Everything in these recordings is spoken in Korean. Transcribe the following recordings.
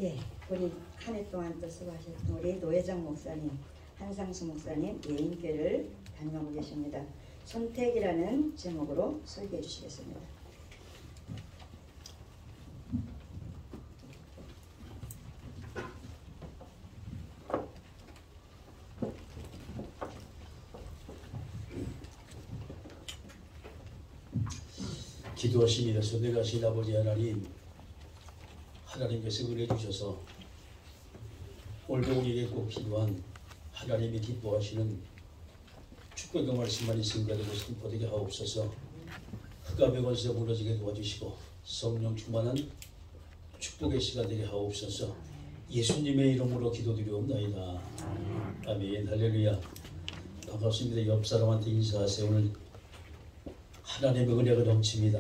예, 우리 한 해 동안 또 수고하셨던 우리 노회장 목사님, 한상수 목사님 예인교회를 담임하고 계십니다. 선택이라는 제목으로 설교해 주시겠습니다. 기도하십니다. 선택하신 아버지 하나님, 하나님께서 은혜 주셔서 오늘도 우리에게 꼭 필요한 하나님이 기뻐하시는 축복의 말씀만 생각되고 선포되게 하옵소서. 흑암의 권세 무너지게 도와주시고 성령 충만한 축복의 시간 되게 하옵소서. 예수님의 이름으로 기도드리옵나이다. 아멘. 할렐루야. 반갑습니다. 옆 사람한테 인사하세요. 오늘 하나님의 은혜가 넘칩니다.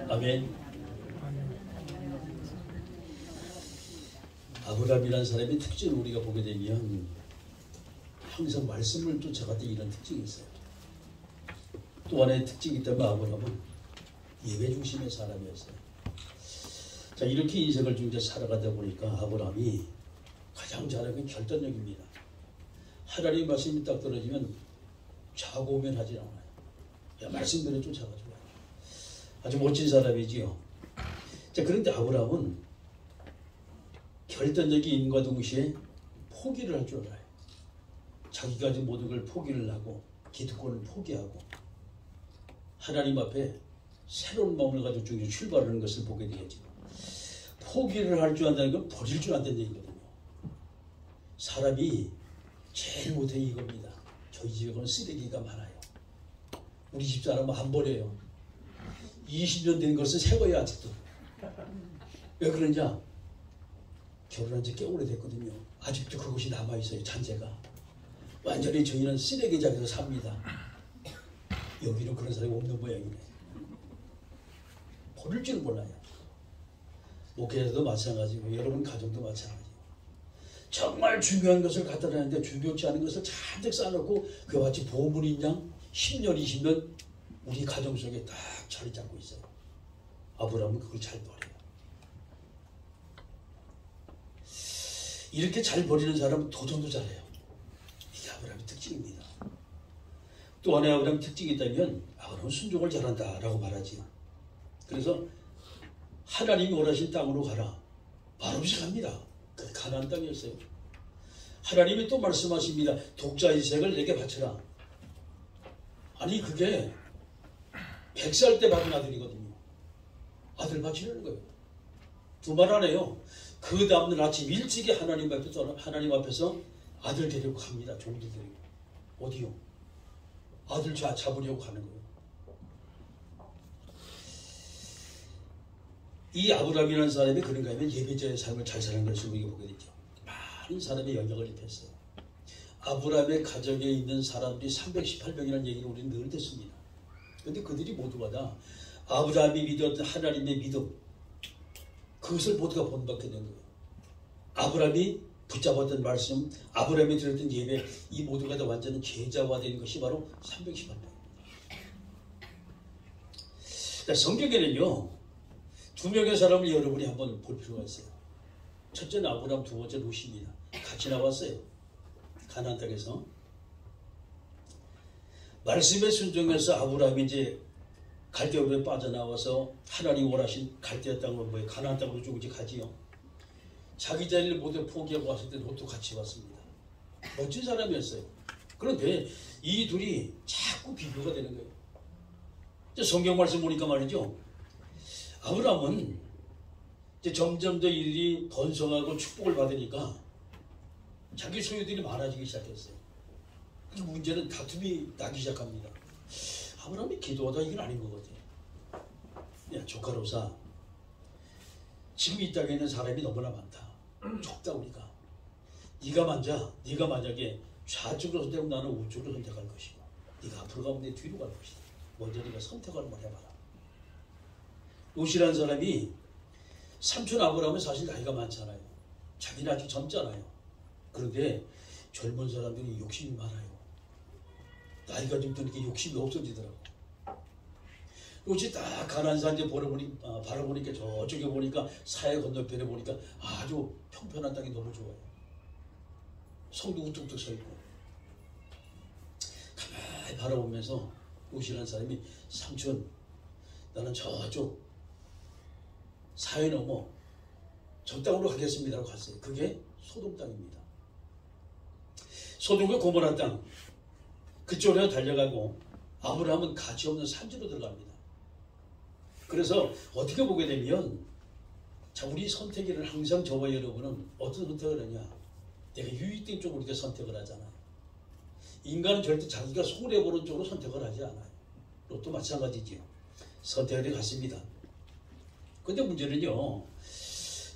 아멘. 아브라함이라는 사람의 특징을 우리가 보게 되면 항상 말씀을 쫓아갔던 이런 특징이 있어요. 또 하나의 특징이 있다면 아브라함은 예배 중심의 사람이었어요. 자, 이렇게 인생을 쭉 살아가다 보니까 아브라함이 가장 잘하는 건 결단력입니다. 하나님 말씀이 딱 떨어지면 좌고 우면 하지 않아요. 그냥 말씀대로 쫓아가지고 아주 멋진 사람이지요. 자, 그런데 아브라함은 결단적인 인과 동시에 포기를 할 줄 알아요. 자기가 가진 모든 걸 포기를 하고 기득권을 포기하고 하나님 앞에 새로운 마음을 가지고 출발하는 것을 보게 되겠죠. 포기를 할 줄 안다는 건 버릴 줄 안다는 얘기거든요. 사람이 제일 못해 이겁니다. 저희 집에는 쓰레기가 많아요. 우리 집사람은 안 버려요. 20년 된 것을 새 거예요. 아직도. 왜 그러냐? 결혼한 지 꽤 오래됐거든요. 아직도 그것이 남아있어요. 잔재가. 완전히 저희는 쓰레기장에서 삽니다. 여기는 그런 사람이 없는 모양이네. 버릴 줄 몰라요. 목회에서도 마찬가지고 여러분 가정도 마찬가지고 정말 중요한 것을 갖다 놨는데 중요치 않은 것을 잔뜩 쌓아놓고 그와 같이 보물인 양 10년 20년 우리 가정 속에 딱 자리 잡고 있어요. 아브라함은 그걸 잘 버려요. 이렇게 잘 버리는 사람은 도전도 잘해요. 이게 아브라함의 특징입니다. 또 하나의 아브라함의 특징이 있다면 아브라함은 순종을 잘한다라고 말하지요. 그래서 하나님이 원하신 땅으로 가라. 말없이 갑니다. 그 가나안 땅이었어요. 하나님이 또 말씀하십니다. 독자 이삭을 내게 바쳐라. 아니 그게 100살 때 받은 아들이거든요. 아들 바치려는 거예요. 두말 안 해요. 그 다음날 아침 일찍이 하나님 앞에서 아들 데리고 갑니다. 종들 데리고. 어디요? 아들 잡으려고 가는 거예요. 이 아브라함이라는 사람이 그런가 하면 예배자의 삶을 잘 사는 것을 우리가 보게 되죠. 많은 사람의 영향을 입혔어요. 아브라함의 가정에 있는 사람들이 318명이라는 얘기를 우리는 늘 듣습니다. 그런데 그들이 모두가 다 아브라함이 믿었던 하나님의 믿음, 그것을 모두가 본받게 된 거예요. 아브라함이 붙잡았던 말씀, 아브라함이 들었던 예배, 이 모두가 다 완전히 제자화된 것이 바로 318명입니다. 성경에는요, 두 명의 사람을 여러분이 한번 볼 필요가 있어요. 첫째는 아브라함, 두 번째 롯입니다. 같이 나왔어요. 가나안 땅에서. 말씀에 순종해서 아브라함이 이제 갈대우에 빠져나와서 하나님 원하신 갈대아 땅으로 뭐예요? 가나안 땅으로 쭉 이제 가지요. 자기 자리를 모두 포기하고 왔을 때 롯도 같이 왔습니다. 멋진 사람이었어요. 그런데 이 둘이 자꾸 비교가 되는 거예요. 이제 성경 말씀 보니까 말이죠. 아브라함은 이제 점점 더 일이 번성하고 축복을 받으니까 자기 소유들이 많아지기 시작했어요. 그 문제는 다툼이 나기 시작합니다. 아브라함이 기도하다 이건 아닌 것 같아요. 야, 조카로사, 지금 이 땅에 있는 사람이 너무나 많다. 좁다 우리가. 네가 만약에 좌측으로 선택하면 나는 우측으로 선택할 것이고, 네가 앞으로 가면 내 뒤로 갈 것이다. 먼저 네가 선택을 한번 해봐라. 롯이라는 사람이 삼촌 아브라함은 사실 나이가 많잖아요. 자기는 아직 젊잖아요. 그런데 젊은 사람들이 욕심이 많아요. 나이가 좀 드니까 욕심이 없어지더라고. 롯이 딱 가나안 산 이제 바라보니까 저쪽에 보니까 사해 건너편에 보니까 아주 평평한 땅이 너무 좋아요. 성도 우뚝뚝 서 있고 가만히 바라보면서 롯이라는 사람이 삼촌 나는 저쪽 사해 넘어 저 땅으로 가겠습니다라고 갔어요. 그게 소돔 땅입니다. 소돔과 고모라 땅 그쪽으로 달려가고 아브라함은 가치없는 산지로 들어갑니다. 그래서 어떻게 보게 되면 자 우리 선택에는 항상 저와 여러분은 어떤 선택을 하냐 내가 유익된 쪽으로 이렇게 선택을 하잖아요. 인간은 절대 자기가 손해보는 쪽으로 선택을 하지 않아요. 롯도 마찬가지지요. 선택이 갔습니다. 근데 문제는요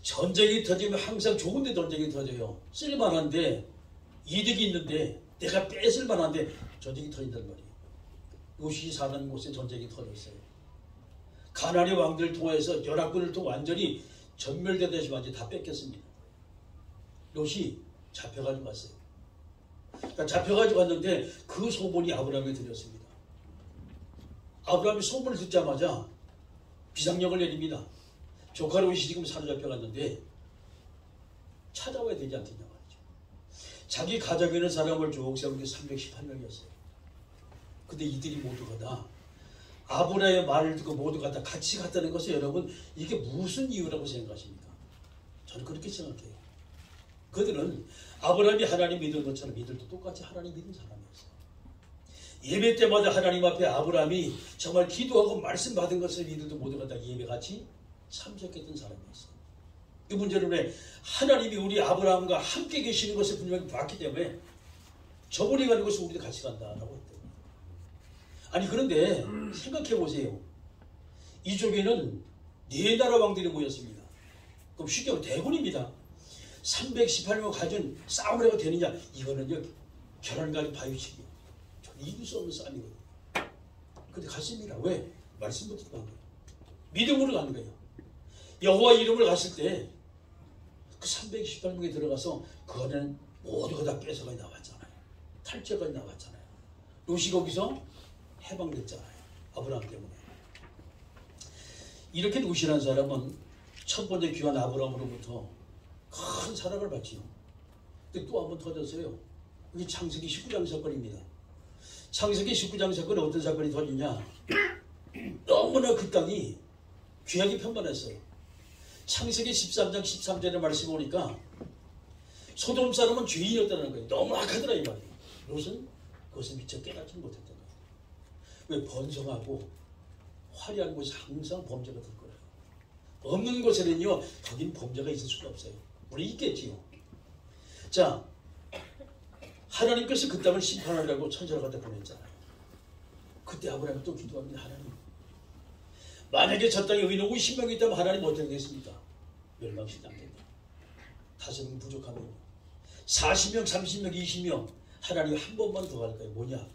전쟁이 터지면 항상 좋은데 전쟁이 터져요. 쓸만한데 이득이 있는데 내가 뺏을 만한데 전쟁이 터진단 말이에요. 롯이 사는 곳에 전쟁이 터졌어요. 가나안의 왕들을 통해서 연합군을 통해 완전히 전멸되다시피 완전히 다 뺏겼습니다. 롯이 잡혀가지고 갔어요. 그러니까 잡혀가지고 갔는데 그 소문이 아브라함에 들렸습니다. 아브라함이 소문을 듣자마자 비상령을 내립니다. 조카 롯이 지금 사로잡혀 갔는데 찾아와야 되지 않겠냐 말이죠. 자기 가족에 있는 사람을 쭉 세운 게 318명이었어요. 근데 이들이 모두가 다 아브라함의 말을 듣고 모두가 다 같이 갔다는 것은 여러분 이게 무슨 이유라고 생각하십니까? 저는 그렇게 생각해요. 그들은 아브라함이 하나님 믿은 것처럼 이들도 똑같이 하나님 믿은 사람이었어요. 예배 때마다 하나님 앞에 아브라함이 정말 기도하고 말씀 받은 것을 이들도 모두가 다 예배 같이 참석했던 사람이었어요. 그 문제는 왜 하나님이 우리 아브라함과 함께 계시는 것을 분명히 봤기 때문에 저분이 가는 것을 우리도 같이 간다라고 했대요. 아니 그런데 생각해 보세요. 이쪽에는 4나라 왕들이 모였습니다. 그럼 쉽게 말하면 대군입니다. 318명 가진 싸움을 해도 되느냐? 이거는요 결혼과의 바위치기예요. 이길 수 없는 싸움이거든요. 근데 갔습니다. 왜? 말씀 듣고 간 거예요. 믿음으로 가는 거예요. 여호와 이름을 갔을 때 그 318명이 들어가서 그 안에는 모두가 다 뺏어가 나왔잖아요. 탈죄가 나왔잖아요. 롯이 거기서 해방됐잖아요. 아브라함 때문에. 이렇게 롯이라는 사람은 첫 번째 귀한 아브라함으로부터 큰 사랑을 받지요. 근데 또 한 번 터졌어요. 이게 창세기 19장 사건입니다. 창세기 19장 사건은 어떤 사건이 터지냐? 너무나 그 땅이 귀하게 평안했어요. 창세기 13장 13절의 말씀 보니까 소돔 사람은 죄인이었다는 거예요. 너무 악하더라 이 말이에요. 롯은 그것을 미처 깨닫지 못했던 거예요. 왜? 번성하고 화려한 곳이 항상 범죄가 될 거예요. 없는 곳에는요 거긴 범죄가 있을 수가 없어요. 우리 있겠지요. 자, 하나님께서 그 땅을 심판하려고 천사를 갖다 보냈잖아요. 그때 아브라함이 또 기도합니다. 하나님, 만약에 저 땅에 의인하고 10명이 있다면 하나님 어떻게 하겠습니까? 멸망시키지 않겠다. 5명 부족하면 40명, 30명, 20명 하나님 한 번만 더 할까요? 뭐냐?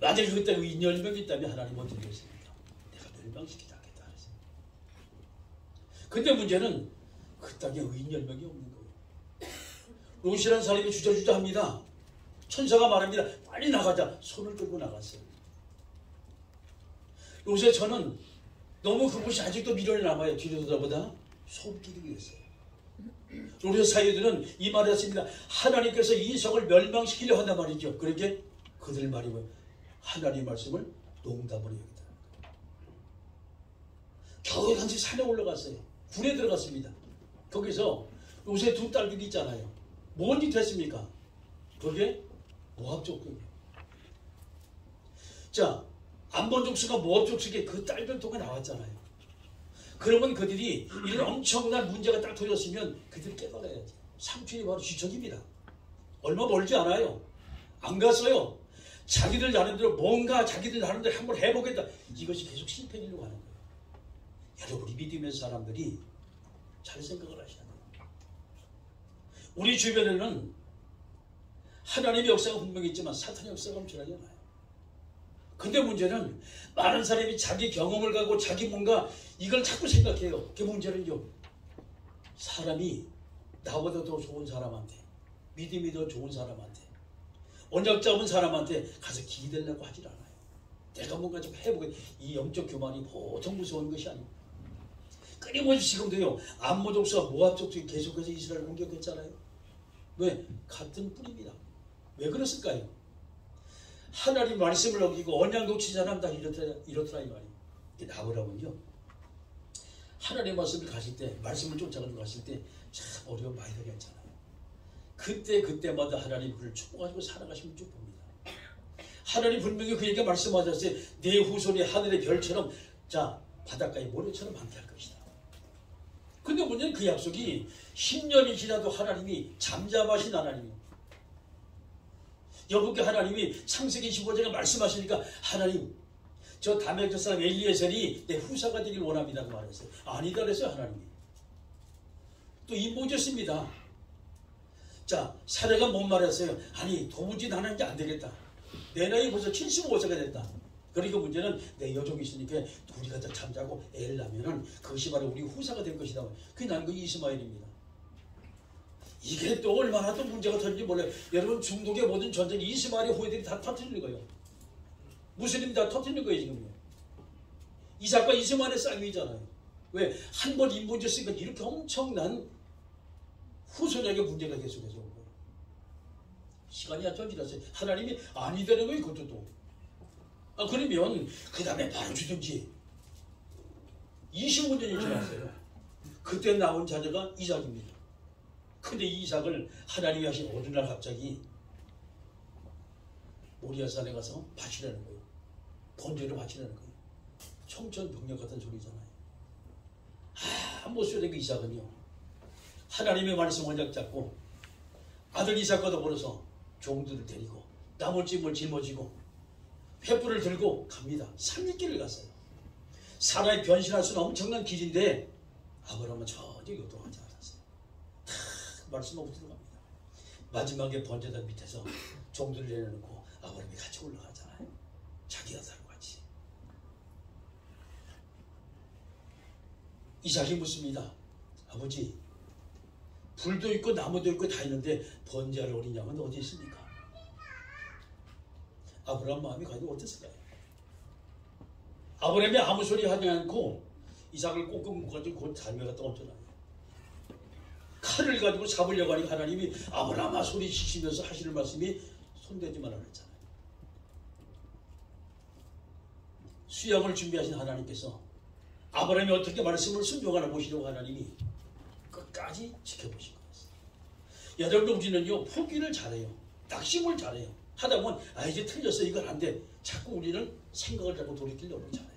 만약에 그 땅에 의인 10명이 있다면 하나님 어떻게 하겠습니까? 내가 멸망시키지 않겠다. 근데 문제는 그 땅에 의인 10명이 없는 거예요. 롯이라는 사람이 주저주저 합니다. 천사가 말합니다. 빨리 나가자. 손을 들고 나갔어요. 롯의 저는 너무 그곳이 아직도 미련이 남아요. 뒤로 돌아보다 손길이 있어요. 롯의 사이들은 이 말을 했습니다. 하나님께서 이 성을 멸망시키려 한단 말이죠. 그렇게 그들 말이 뭐예요? 하나님 말씀을 농담으로 여기다. 겨우 한시 산에 올라갔어요. 굴에 들어갔습니다. 거기서 롯의 2 딸들이 있잖아요. 뭔 짓 했습니까? 그게 모압 족속이에요. 자, 암몬 족수가 모압 족속에 그 딸들 통해 나왔잖아요. 그러면 그들이 이런 엄청난 문제가 딱 터졌으면 그들이 깨달아야지. 삼촌이 바로 지척입니다. 얼마 멀지 않아요. 안 갔어요. 자기들 나름대로 뭔가 자기들 나름대로 한번 해보겠다. 이것이 계속 실패하려고 하는 거예요. 여러분, 우리 믿음의 사람들이 잘 생각을 하셔야 돼요. 우리 주변에는 하나님의 역사가 분명히 있지만 사탄의 역사가 엄청나게 많아요. 근데 문제는 많은 사람이 자기 경험을 가고 자기 뭔가 이걸 자꾸 생각해요. 그 문제는요, 사람이 나보다 더 좋은 사람한테, 믿음이 더 좋은 사람한테, 언약 잡은 사람한테 가서 기대려고 하질 않아요. 내가 뭔가 좀 해보게. 이 영적 교만이 보통 무서운 것이 아닙니다. 끊임없이 지금도요, 암모 족속과 모압 족속이 계속해서 이스라엘 공격했잖아요. 왜? 같은 뿌리입니다. 왜 그랬을까요? 하나님 말씀을 어기고 언약 놓친 사람 다 이렇더라 이 말이에요. 아브라함은요, 하나님 말씀을 가실 때, 말씀을 쫓아가지고 가실 때 참 어려운 많이 되겠잖아요. 그때마다 하나님 그를 축복하시고 살아가시면 쭉 봅니다. 하나님 분명히 그에게 말씀하셨어요. 내 후손이 하늘의 별처럼, 자, 바닷가의 모래처럼 많게 할 것이다. 근데 문제는 그 약속이 10년이 지나도 하나님이 잠잠하신 하나님이에요. 여보게 하나님이 창세기 15장에 말씀하시니까, 하나님, 저 다메섹 사람 엘리에셀이 내 후사가 되길 원합니다고 말했어요. 아니다 그랬어요, 하나님이. 또 인보졌습니다. 자, 사례가 뭔 말했어요? 아니, 도무지 나는 이제 안 되겠다. 내 나이 벌써 75세가 됐다. 그러니까 문제는 내 여종이 있으니까 우리가 다 잠자고 애를 낳으면은 그것이 바로 우리 후사가 될 것이다. 그게 나는 그 이스마엘입니다. 이게 또 얼마나 또 문제가 터질지 몰라요. 여러분, 중동의 모든 전쟁 이스마엘의 후예들이 다 터뜨리는 거예요. 무슬림이 다 터뜨리는 거예요, 지금요. 이삭과 이스마엘의 싸움이잖아요. 왜? 한 번 인본졌으니까 이렇게 엄청난 후손에게 문제가 계속해서 온 거예요. 시간이 한참 지났어요. 하나님이 아니 되는 거예요, 그것도 또. 그러면 그 다음에 바로 주든지 25년이 지났어요. 그때 나온 자녀가 이삭입니다. 근데 이 이삭을 하나님이 하신 어느 날 갑자기 모리아산에 가서 바치라는 거예요. 번제를 바치라는 거예요. 청천벽력 같은 소리잖아요. 못쓰는 그 이삭은요, 하나님의 말씀을 잡고 아들 이삭과 더불어서 종들을 데리고 나무찜을 짊어지고 횃불을 들고 갑니다. 산리길을 갔어요. 사라의 변신할 수는 엄청난 길인데 아브라함은 전혀 요동하지 않았어요. 다 말씀하고 들어갑니다. 마지막에 번제단 밑에서 종들을 내려놓고 아브라함이 같이 올라가잖아요. 자기 아들과 같이. 이삭이 묻습니다. 아버지, 불도 있고 나무도 있고 다 있는데 번제할 어린 양은 어디 있습니까? 아브라함 마음이 과연 어땠을까요? 아브라함이 아무 소리 하지 않고 이삭을 꽁꽁 묶어가지고 곧 삶에 갔다 얹어놔요. 칼을 가지고 잡으려고 하니 하나님이 아브라함아 소리치시면서 하시는 말씀이 손대지 말라 그랬잖아요. 수양을 준비하신 하나님께서 아브라함이 어떻게 말씀을 순종하나 보시려고 하나님이 끝까지 지켜보신 거였어요. 여러분, 우리는요, 포기를 잘해요. 낙심을 잘해요. 하다 보면 이제 틀렸어, 이건 안 돼. 자꾸 우리는 생각을 자꾸 돌이키려고 하잖아요.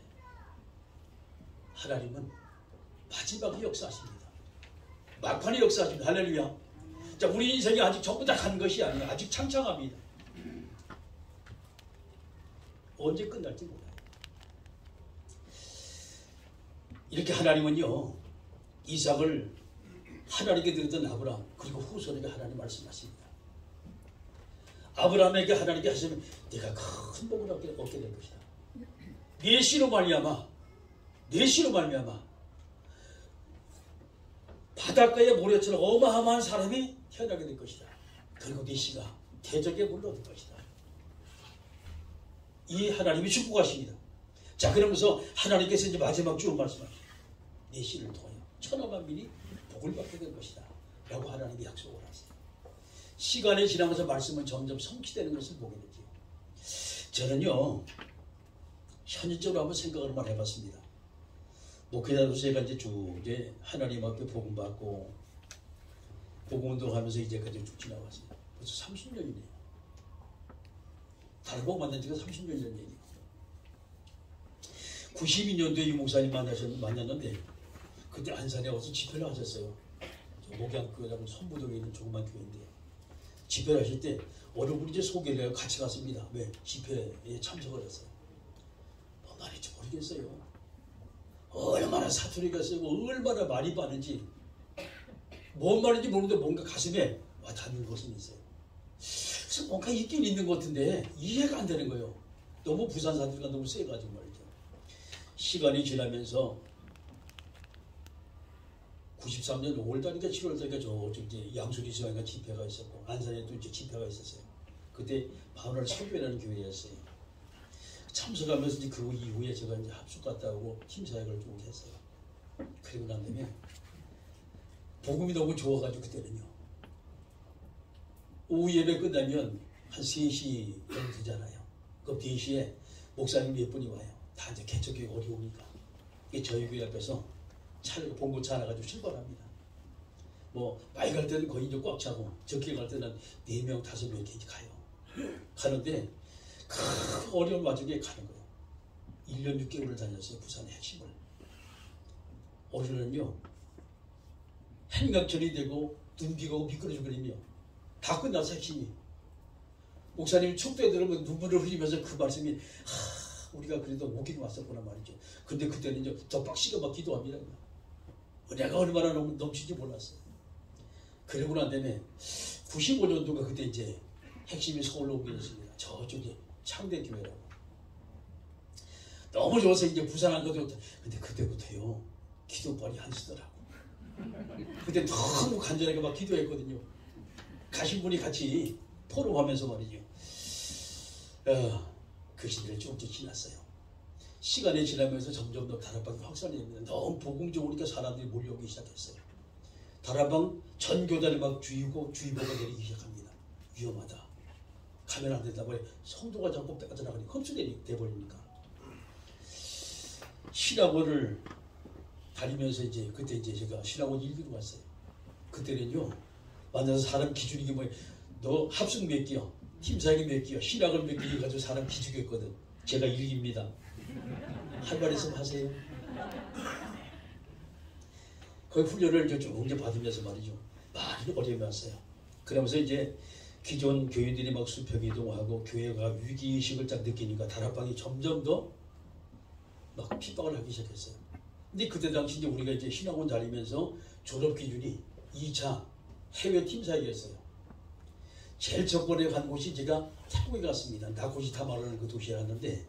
하나님은 마지막에 역사하십니다. 막판에 역사하십니다. 할렐루야. 자, 우리 인생이 아직 전부 다 간 것이 아니에요. 아직 창창합니다. 언제 끝날지 몰라요. 이렇게 하나님은요, 이삭을 하나님께 드렸던 아브라함, 그리고 후손에게 하나님 말씀하십니다. 아브라함에게 하나님께 하시면 네가 큰 복을 얻게 될 것이다. 네 씨로 말미암아 바닷가의 모래처럼 어마어마한 사람이 태어나게 될 것이다. 그리고 네 씨가 대적의 물을 얻을 것이다. 이 하나님이 축복하십니다. 자, 그러면서 하나님께서 이제 마지막 쭉 말씀하십니다. 네 씨를 통하여 천하만 민이 복을 받게 될 것이다. 라고 하나님이 약속을 하세요. 시간이 지나면서 말씀은 점점 성취되는 것을 보게 되죠. 저는요, 현실적으로 한번 생각을 한번 해봤습니다. 목회자로서 제가 이제 쭉 이제 하나님 앞에 복음 받고 복음 운동하면서 이제까지 쭉 지나왔어요. 벌써 30년이네요. 달복 만난 지가 30년 전 얘기예요. 92년도에 유 목사님 만났는데 그때 안산에 와서 집회를 하셨어요. 목양교회라고 선부동에 있는 조그만 교회인데 집회를 하실 때 어느 분이 이제 소개를 해요. 같이 갔습니다. 왜? 집회에 참석을 했어요. 뭐 말인지 모르겠어요. 얼마나 사투리가 쓰고 얼마나 말이 많은지 뭔 말인지 모르는데 뭔가 가슴에 와닿는 것은 있어요. 그래서 뭔가 있긴 있는 것 같은데 이해가 안 되는 거예요. 너무 부산 사투리가 너무 세가지고 말이죠. 시간이 지나면서 93년 5월달인가 7월달인가 저쪽 이제 양수리 지방에 집회가 있었고 안산에 또 이제 집회가 있었어요. 그때 바울을 설교라는 교회였어요. 참석하면서 이제 그 이후에 제가 이제 합숙 갔다 오고 팀사역을 쭉 했어요. 그리고 난 다음에 복음이 너무 좋아가지고 그때는요. 오후 예배 끝나면 한 3시 정도 되잖아요. 그 4시에 목사님 몇 분이 와요. 다 이제 개척교육 어려우니까. 저희 교회 앞에서 차를 봉고차 하나 가지고 출발합니다. 뭐 많이 갈 때는 거의 이제 꽉 차고 적게 갈 때는 4명, 5명 이렇게 가요. 가는데 큰 어려운 와중에 가는 거예요. 1년 6개월을 다녔어요. 부산의 핵심을. 어린이는요. 행각전이 되고 눈 비가 오고 미끄러지거든요. 다 끝나서 핵심이. 목사님이 축도에 들으면 눈물을 흘리면서 그 말씀이 우리가 그래도 오긴 왔었구나 말이죠. 근데 그때는 이제 더 빡시게 막 기도합니다. 은혜가 얼마나 넘치지 몰랐어요. 그러고 난 다음에 95년도가 그때 이제 핵심이 서울로 오게 됐습니다. 저쪽에 창대교회라고. 너무 좋아서 이제 부산 안 가도 근데 그때부터요 기도빨이 안 쓰더라고. 그때 너무 간절하게 막 기도했거든요. 가신 분이 같이 포럼하면서 말이죠. 그 시대를 조금씩 지났어요. 시간이 지나면서 점점 더 다락방이 확산이 됩니다. 너무 복음 좋으니까 사람들이 몰려오기 시작했어요. 다락방 전 교단이 막 주의보가 내리기 시작합니다. 위험하다. 가면 안 된다고 해. 성도가 자꾸 빠져나가니까 흡수되니 돼버리니까. 신학원을 다니면서 이제 그때 이제 제가 신학원 일기로 갔어요. 그때는요 만나서 사람 기준이 뭐예요? 너 합숙 몇 개요? 팀사역이 몇 개요? 신학을 몇 개 가지고 사람 기준했거든. 제가 일기입니다. 할 말 있으면 하세요. 그 훈련을 쭉 받으면서 말이죠. 많이 어려움이 왔어요. 그러면서 이제 기존 교인들이 막 수평 이동하고 교회가 위기의식을 딱 느끼니까 다락방이 점점 더 막 핍박을 하기 시작했어요. 근데 그때 당시 이제 우리가 이제 신학원 다니면서 졸업 기준이 2차 해외 팀사역이었어요. 제일 첫 번에 간 곳이 제가 태국에 갔습니다. 나고시타마라는 그 도시에 갔는데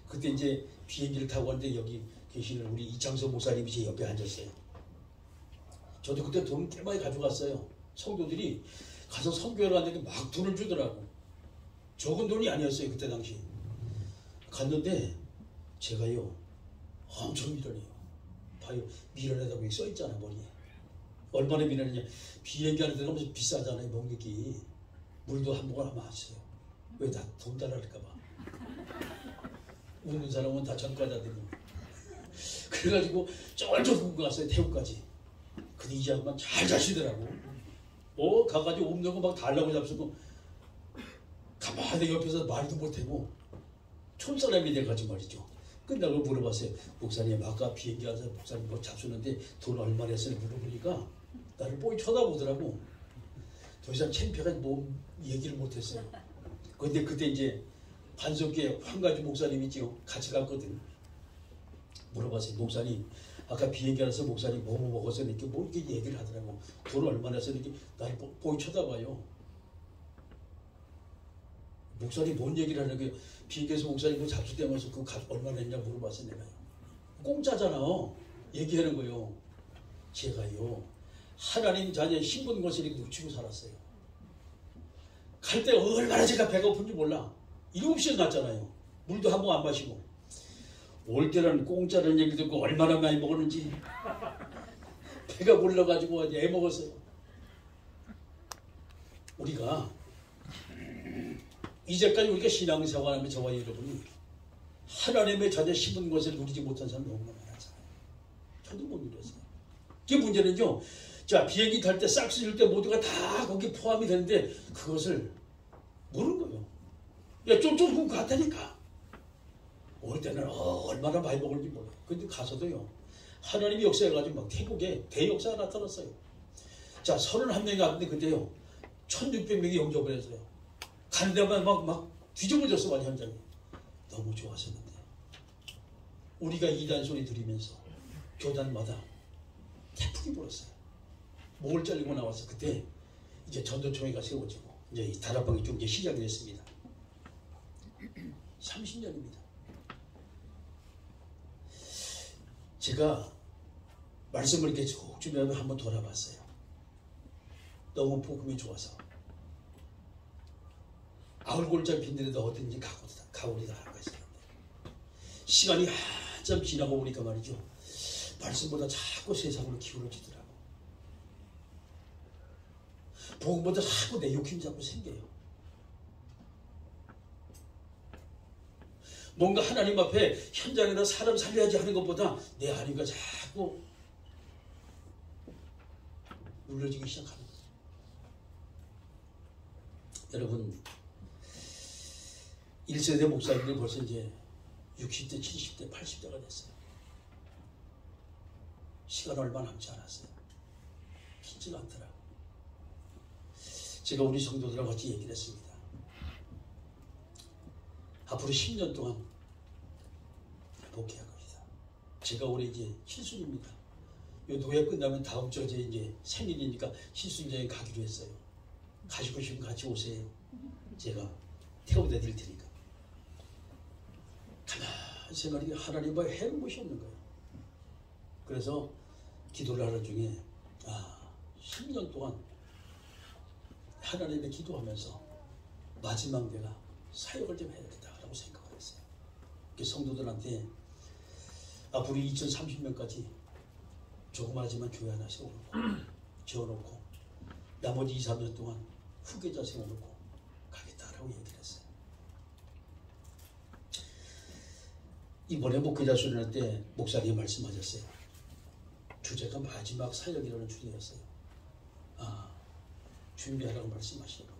그때 이제 비행기를 타고 왔는데 여기 계시는 우리 이창섭 목사님이 제 옆에 앉았어요. 저도 그때 돈 꽤 많이 가져갔어요. 성도들이 가서 선교를 갔는데 막 돈을 주더라고. 적은 돈이 아니었어요. 그때 당시. 갔는데 제가요 엄청 미련해요. 봐요. 미련하다고 여기 써있잖아 머리에. 얼마나 미련하냐. 비행기 하는 데가 무슨 비싸잖아요. 먹는 물도 한 모금 하면 하세요. 왜 다 돈 달라할까봐. 웃는 사람은 다 전과자들이. 그래가지고 쩔쩔 굶고 갔어요. 태국까지. 근데 이 양반 잘 자시더라고. 가가지고 없는 거 막 달라고 잡수고 가만히 옆에서 말도 못하고 촌사람이 돼가지고 말이죠. 끝나고 물어봤어요. 목사님 아까 비행기 가서 목사님 뭐 잡수는데 돈 얼마 냈어요? 물어보니까 나를 뻔히 쳐다보더라고. 더 이상 창피해서 뭐 얘기를 못했어요. 근데 그때 이제 반석계 한 가지 목사님 있지요. 같이 갔거든. 물어봤어요. 목사님 아까 비행기 안에서 목사님 뭐 먹어서 이렇게 뭐 이렇게 얘기를 하더라고. 돈 얼마 냈어? 이렇게 나를 뻔히 쳐다봐요. 목사님 뭔 얘기를 하는 게 비행기에서 목사님 잡수되면서 그 얼마 냈냐 물어봤어요. 내가요. 공짜잖아. 얘기하는 거요. 제가요 하나님 자녀 신분 것을 놓치고 살았어요. 갈 때 얼마나 제가 배가 고픈지 몰라. 7시에 갔잖아요. 물도 한 번 안 마시고. 올 때는 공짜라는 얘기 듣고 얼마나 많이 먹었는지 배가 불러가지고 애 먹었어요. 우리가 이제까지 우리가 신앙생활하면 저와 여러분이 하나님의 자녀 심은 것을 누리지 못한 사람 너무 많아요. 저도 못 누렸어요. 그 문제는요. 자 비행기 탈 때 싹스 줄 때 모두가 다 거기 포함이 되는데 그것을 모르는 거예요. 야 쫄쫄 굶고 갔다니까. 올 때는 얼마나 많이 먹을지 몰라요. 근데 가서도요. 하나님이 역사해가지고 막 태국에 대역사가 나타났어요. 자 31명이 갔는데 그때요. 1600명이 영접을 했어요. 가는 데만 막 뒤집어졌어. 완전 현장이. 너무 좋았었는데 우리가 이단 소리 들으면서 교단마다 태풍이 불었어요. 목을 잘리고 나와서 그때 이제 전도총회가 세워지고 이제 이 다락방이 좀 이제 시작이 됐습니다. 30년입니다. 제가 말씀을 이렇게 쭉 주면 한번 돌아봤어요. 너무 복음이 좋아서 아울골짜기 빈들에도 어딘지 가오리다 하는 거였어요. 시간이 한참 지나고 보니까 말이죠. 말씀보다 자꾸 세상으로 기울어지더라고. 복음보다 자꾸 내 욕심이 자꾸 생겨요. 뭔가 하나님 앞에 현장에다 사람 살려야지 하는 것보다 내 아내가 자꾸 눌러지기 시작하는 거예요. 여러분, 1세대 목사님들 벌써 이제 60대, 70대, 80대가 됐어요. 시간 얼마 남지 않았어요. 길지가 않더라고요. 제가 우리 성도들하고 같이 얘기를 했습니다. 앞으로 10년 동안 목회할 것이다. 제가 올해 이제 실순입니다. 요 노예 끝나면 다음 주에 이제 생일이니까 실순여행 가기로 했어요. 가시고 싶으면 같이 오세요. 제가 태워다 드릴 테니까. 가만히 생각하니 하나님 뭐 해본 것이 없는 거예요. 그래서 기도를 하는 중에 10년 동안 하나님께 기도하면서 마지막 내가 사역을 좀 해야겠다라고 생각을 했어요. 성도들한테 앞으로 2030년까지 조그마하지만 교회 하나 세워놓고 지어놓고 나머지 2, 3년 동안 후계자 세워놓고 가겠다라고 얘기를 했어요. 이번에 목회자 수련회 때 목사님이 말씀하셨어요. 주제가 마지막 사역이라는 주제였어요. 준비하라고 말씀하시더라고요.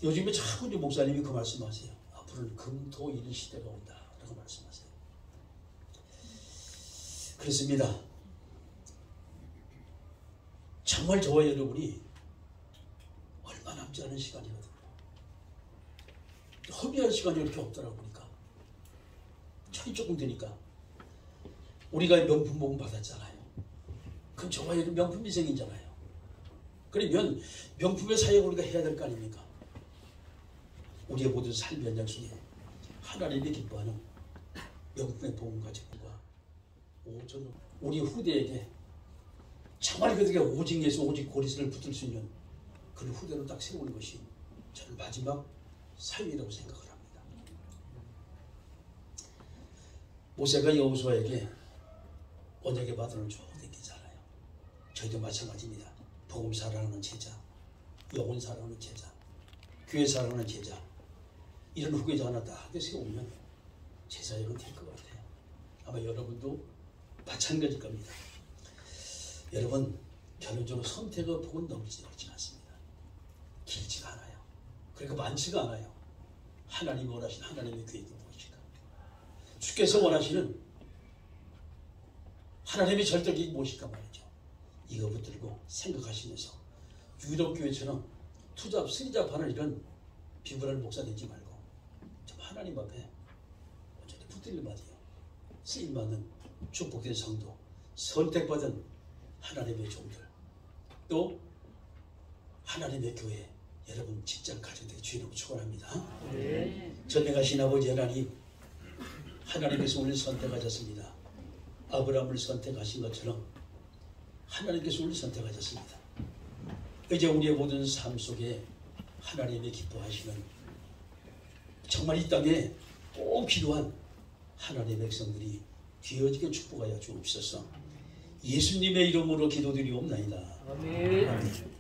요즘에 자꾸 이제 목사님이 그 말씀하세요. 앞으로는 금토일 시대가 온다 라고 말씀하세요. 그렇습니다. 정말 저와 여러분이 얼마 남지 않은 시간이거든요. 허비할 시간이 이렇게 없더라고 보니까. 철이 조금 되니까. 우리가 명품 복음 받았잖아요. 그럼 저와 여러분 명품 인생이잖아요. 그러면 명품의 사역을 우리가 해야 될 거 아닙니까? 우리의 모든 삶의 현장 속에 하나님이 기뻐하는 명품의 복음 가지고과 오전 우리 후대에게 정말 그들에게 오직 예수 오직 고리스를 붙을 수 있는 그런 후대로 딱 세우는 것이 저는 마지막 사역이라고 생각을 합니다. 모세가 여호수아에게 언약의 바다를 쭉 당기잖아요. 저희도 마찬가지입니다. 복음 사랑하는 제자, 영혼 사랑하는 제자, 교회 사랑하는 제자, 이런 후계자 하나 딱 세우면 제 사역은 될 것 같아요. 아마 여러분도 마찬가지일 겁니다. 여러분, 결론적으로 선택의 복은 넘치지 않습니다. 길지가 않아요. 그러니까 많지가 않아요. 하나님이 원하시는 하나님의 계획이 무엇일까? 주께서 원하시는 하나님의 절대계획이 무엇일까 말이죠. 이거 붙들고 생각하시면서 유럽교회처럼 투잡, 쓰리잡하는 이런 비굴한 목사 되지 말고 좀 하나님 앞에 완전히 붙들려 맞아요. 쓰임받는 축복된 성도, 선택받은 하나님의 종들, 또 하나님의 교회, 여러분 직장 가정되게 주의하고 축원합니다. 전능하신 아버지 하나님, 하나님께서 우리를 선택하셨습니다. 아브라함을 선택하신 것처럼 하나님께서 우리를 선택하셨습니다. 이제 우리의 모든 삶 속에 하나님의 기뻐하시는 정말 이 땅에 꼭 필요한 하나님의 백성들이 되어지게 축복하여 주옵소서. 예수님의 이름으로 기도드리옵나이다. 아멘.